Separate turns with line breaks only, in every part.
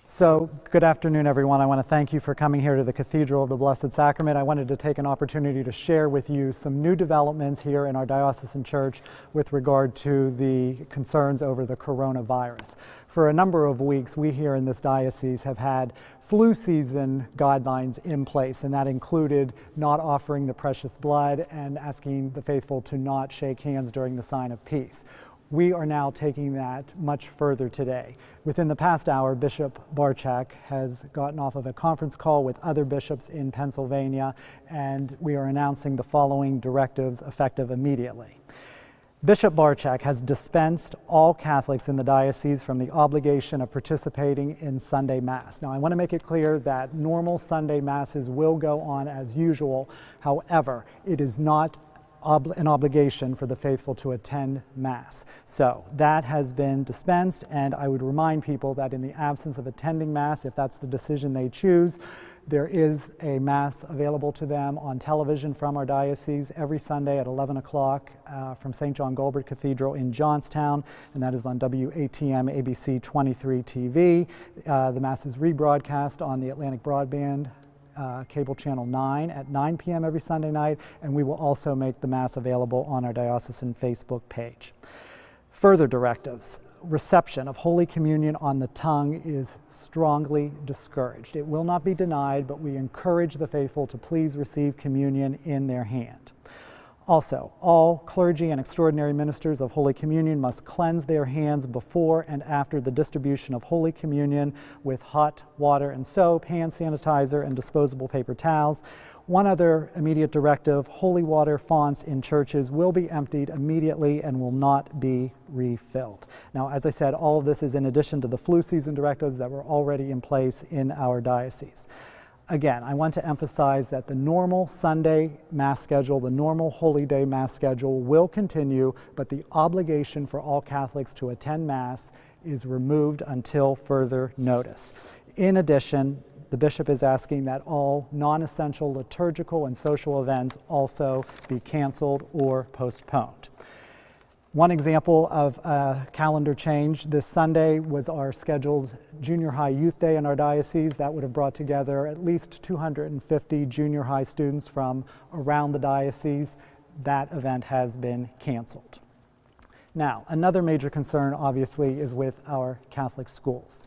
So, good afternoon, everyone. I want to thank you for coming here to the Cathedral of the Blessed Sacrament. I wanted to take an opportunity to share with you some new developments here in our diocesan church with regard to the concerns over the coronavirus. For a number of weeks, we here in this diocese have had flu season guidelines in place, and that included not offering the precious blood and asking the faithful to not shake hands during the sign of peace. We are now taking that much further today. Within the past hour, Bishop Barczak has gotten off of a conference call with other bishops in Pennsylvania, and we are announcing the following directives effective immediately. Bishop Barczak has dispensed all Catholics in the diocese from the obligation of participating in Sunday Mass. Now, I want to make it clear that normal Sunday Masses will go on as usual. However, it is not an obligation for the faithful to attend Mass. So that has been dispensed, and I would remind people that in the absence of attending Mass, if that's the decision they choose, there is a Mass available to them on television from our diocese every Sunday at 11 o'clock from St. John Gilbert Cathedral in Johnstown, and that is on WTAJ ABC 23 TV. The Mass is rebroadcast on the Atlantic Broadband cable channel 9 at 9 p.m. every Sunday night, and we will also make the Mass available on our diocesan Facebook page. Further directives. Reception of Holy Communion on the tongue is strongly discouraged. It will not be denied, but we encourage the faithful to please receive communion in their hand. Also, all clergy and extraordinary ministers of Holy Communion must cleanse their hands before and after the distribution of Holy Communion with hot water and soap, hand sanitizer, and disposable paper towels. One other immediate directive: holy water fonts in churches will be emptied immediately and will not be refilled. Now, as I said, all of this is in addition to the flu season directives that were already in place in our diocese. Again, I want to emphasize that the normal Sunday Mass schedule, the normal Holy Day Mass schedule will continue, but the obligation for all Catholics to attend Mass is removed until further notice. In addition, the bishop is asking that all non-essential liturgical and social events also be canceled or postponed. One example of a calendar change this Sunday was our scheduled Junior High Youth Day in our diocese. That would have brought together at least 250 junior high students from around the diocese. That event has been canceled. Now, another major concern, obviously, is with our Catholic schools.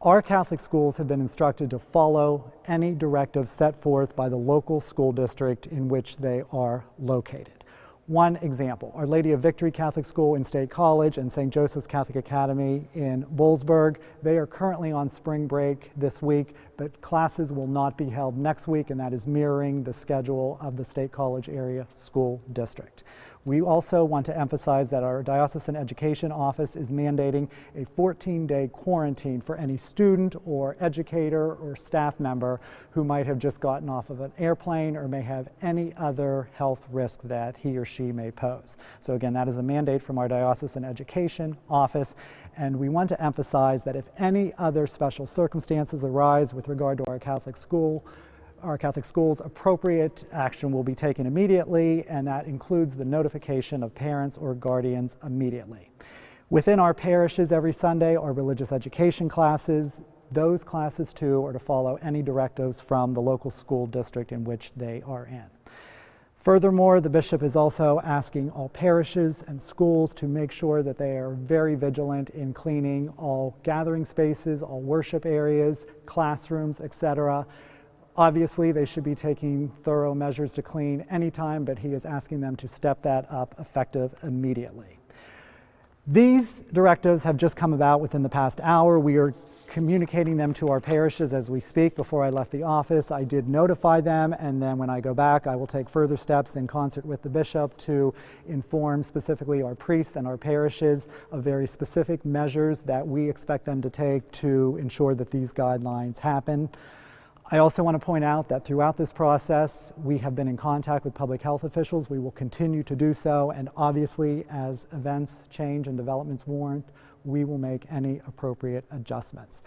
Our Catholic schools have been instructed to follow any directives set forth by the local school district in which they are located. One example: Our Lady of Victory Catholic School in State College and St. Joseph's Catholic Academy in Boalsburg. They are currently on spring break this week, but classes will not be held next week, and that is mirroring the schedule of the State College Area School District. We also want to emphasize that our Diocesan Education Office is mandating a 14-day quarantine for any student or educator or staff member who might have just gotten off of an airplane or may have any other health risk that he or she may pose. So again, that is a mandate from our Diocesan Education Office, and we want to emphasize that if any other special circumstances arise with regard to our Catholic schools, appropriate action will be taken immediately, and that includes the notification of parents or guardians immediately. Within our parishes every Sunday are religious education classes. Those classes too are to follow any directives from the local school district in which they are in. Furthermore, the bishop is also asking all parishes and schools to make sure that they are very vigilant in cleaning all gathering spaces, all worship areas, classrooms, etc. Obviously, they should be taking thorough measures to clean anytime, but he is asking them to step that up effective immediately. These directives have just come about within the past hour. We are communicating them to our parishes as we speak. Before I left the office, I did notify them, and then when I go back, I will take further steps in concert with the bishop to inform specifically our priests and our parishes of very specific measures that we expect them to take to ensure that these guidelines happen. I also want to point out that throughout this process, we have been in contact with public health officials. We will continue to do so, and obviously, as events change and developments warrant, we will make any appropriate adjustments.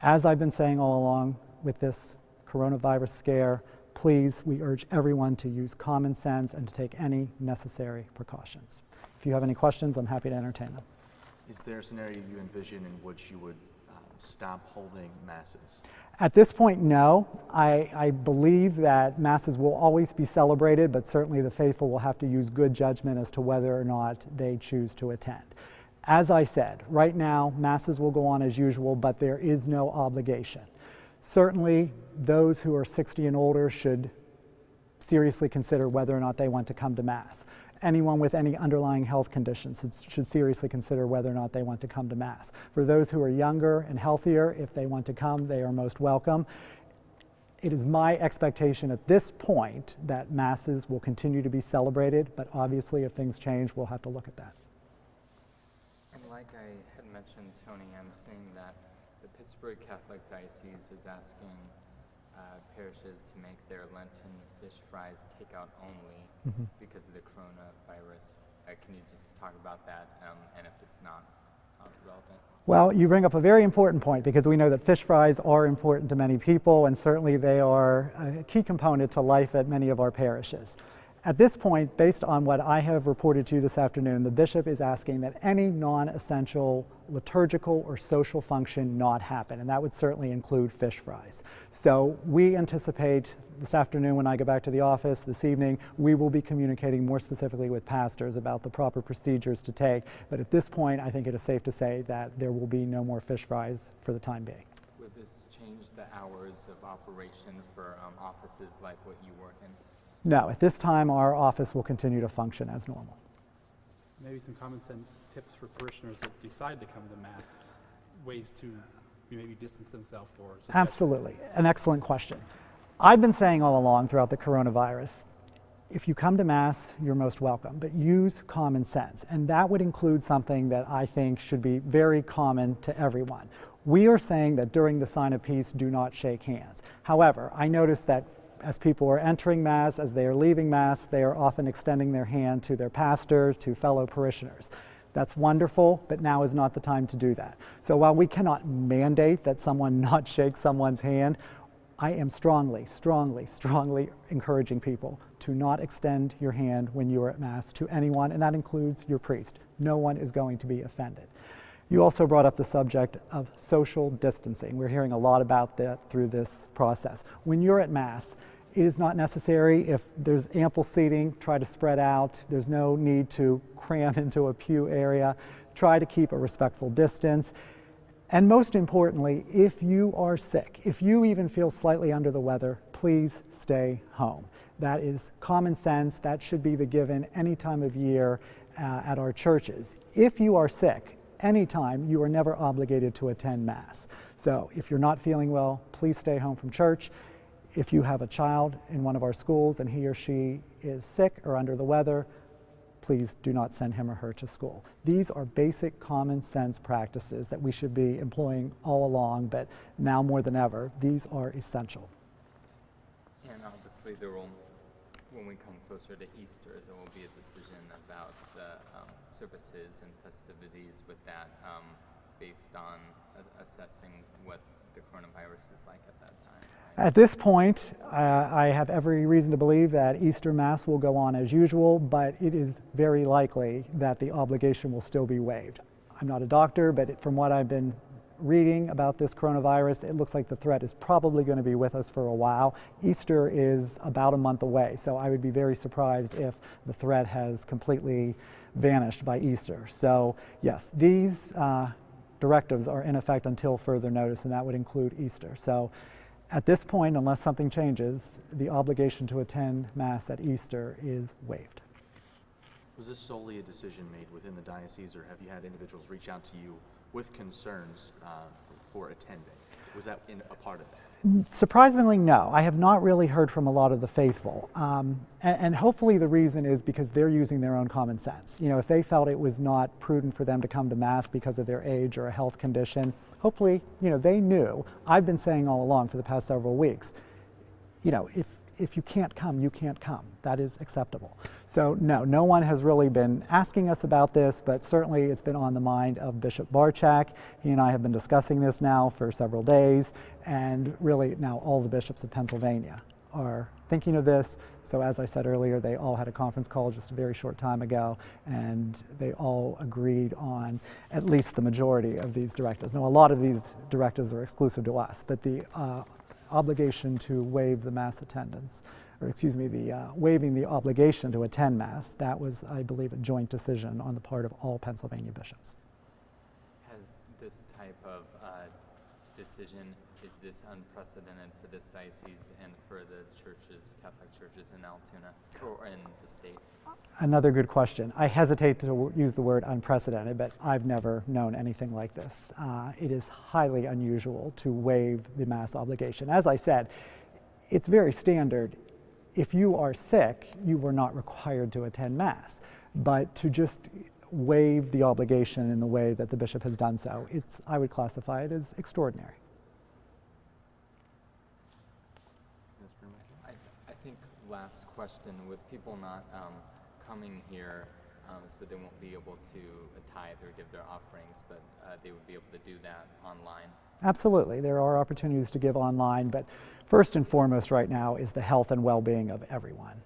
As I've been saying all along with this coronavirus scare, please, we urge everyone to use common sense and to take any necessary precautions. If you have any questions, I'm happy to entertain them.
Is there a scenario you envision in which you would stop holding masses?
At this point, no. I believe that masses will always be celebrated, but certainly the faithful will have to use good judgment as to whether or not they choose to attend. As I said, right now, masses will go on as usual, but there is no obligation. Certainly, those who are 60 and older should seriously consider whether or not they want to come to Mass. Anyone with any underlying health conditions should seriously consider whether or not they want to come to Mass. For those who are younger and healthier, if they want to come, they are most welcome. It is my expectation at this point that Masses will continue to be celebrated, but obviously if things change, we'll have to look at that.
And like I had mentioned, Tony, I'm seeing that the Pittsburgh Catholic Diocese is asking parishes to make their Lenten fish fries takeout only because of the coronavirus. Can you just talk about that and if it's not relevant?
Well, you bring up a very important point because we know that fish fries are important to many people and certainly they are a key component to life at many of our parishes. At this point, based on what I have reported to you this afternoon, the bishop is asking that any non-essential liturgical or social function not happen, and that would certainly include fish fries. So we anticipate this afternoon when I go back to the office this evening, we will be communicating more specifically with pastors about the proper procedures to take, but at this point I think it is safe to say that there will be no more fish fries for the time being.
Would this change the hours of operation for offices like what you work in?
No, at this time our office will continue to function as normal.
Maybe some common sense tips for parishioners that decide to come to Mass, ways to maybe distance themselves or...
Absolutely, an excellent question. I've been saying all along throughout the coronavirus, if you come to Mass, you're most welcome, but use common sense. And that would include something that I think should be very common to everyone. We are saying that during the sign of peace, do not shake hands. However, I noticed that as people are entering Mass, as they are leaving Mass, they are often extending their hand to their pastor, to fellow parishioners. That's wonderful, but now is not the time to do that. So while we cannot mandate that someone not shake someone's hand, I am strongly encouraging people to not extend your hand when you are at Mass to anyone, and that includes your priest. No one is going to be offended. You also brought up the subject of social distancing. We're hearing a lot about that through this process. When you're at Mass, it is not necessary. If there's ample seating, try to spread out. There's no need to cram into a pew area. Try to keep a respectful distance. And most importantly, if you are sick, if you even feel slightly under the weather, please stay home. That is common sense. That should be the given any time of year at our churches. If you are sick, anytime, you are never obligated to attend Mass. So if you're not feeling well, please stay home from church. If you have a child in one of our schools and he or she is sick or under the weather, please do not send him or her to school. These are basic common sense practices that we should be employing all along, but now more than ever, these are essential.
And obviously there will, when we come closer to Easter, there will be a decision about the services and festivities with that based on assessing what the coronavirus is like at that time. Right?
At this point, I have every reason to believe that Easter Mass will go on as usual, but it is very likely that the obligation will still be waived. I'm not a doctor, but from what I've been reading about this coronavirus, it looks like the threat is probably going to be with us for a while. Easter is about a month away, so I would be very surprised if the threat has completely vanished by Easter. So yes, these directives are in effect until further notice, and that would include Easter. So at this point, unless something changes, the obligation to attend Mass at Easter is waived.
Was this solely a decision made within the diocese, or have you had individuals reach out to you with concerns for attending? Was that a part of it?
Surprisingly, no. I have not really heard from a lot of the faithful. And hopefully the reason is because they're using their own common sense. You know, if they felt it was not prudent for them to come to Mass because of their age or a health condition, hopefully, you know, they knew. I've been saying all along for the past several weeks, you know, if you can't come, you can't come. That is acceptable. So no one has really been asking us about this, but certainly it's been on the mind of Bishop Barczak. He and I have been discussing this now for several days, and really now all the bishops of Pennsylvania are thinking of this. So as I said earlier, they all had a conference call just a very short time ago, and they all agreed on at least the majority of these directives. Now, a lot of these directives are exclusive to us, but the obligation to waive the Mass attendance, or excuse me, waiving the obligation to attend Mass, that was, I believe, a joint decision on the part of all Pennsylvania bishops.
Has this type of decision, is this unprecedented for this diocese and for the churches, Catholic churches in Altoona or in the state?
Another good question. I hesitate to use the word unprecedented, but I've never known anything like this. It is highly unusual to waive the Mass obligation. As I said, it's very standard. If you are sick, you were not required to attend Mass, but to just waive the obligation in the way that the bishop has done so, I would classify it as extraordinary.
I think last question, with people not coming here, so they won't be able to tithe or give their offerings, but they would be able to do that online.
Absolutely, there are opportunities to give online, but first and foremost right now is the health and well-being of everyone.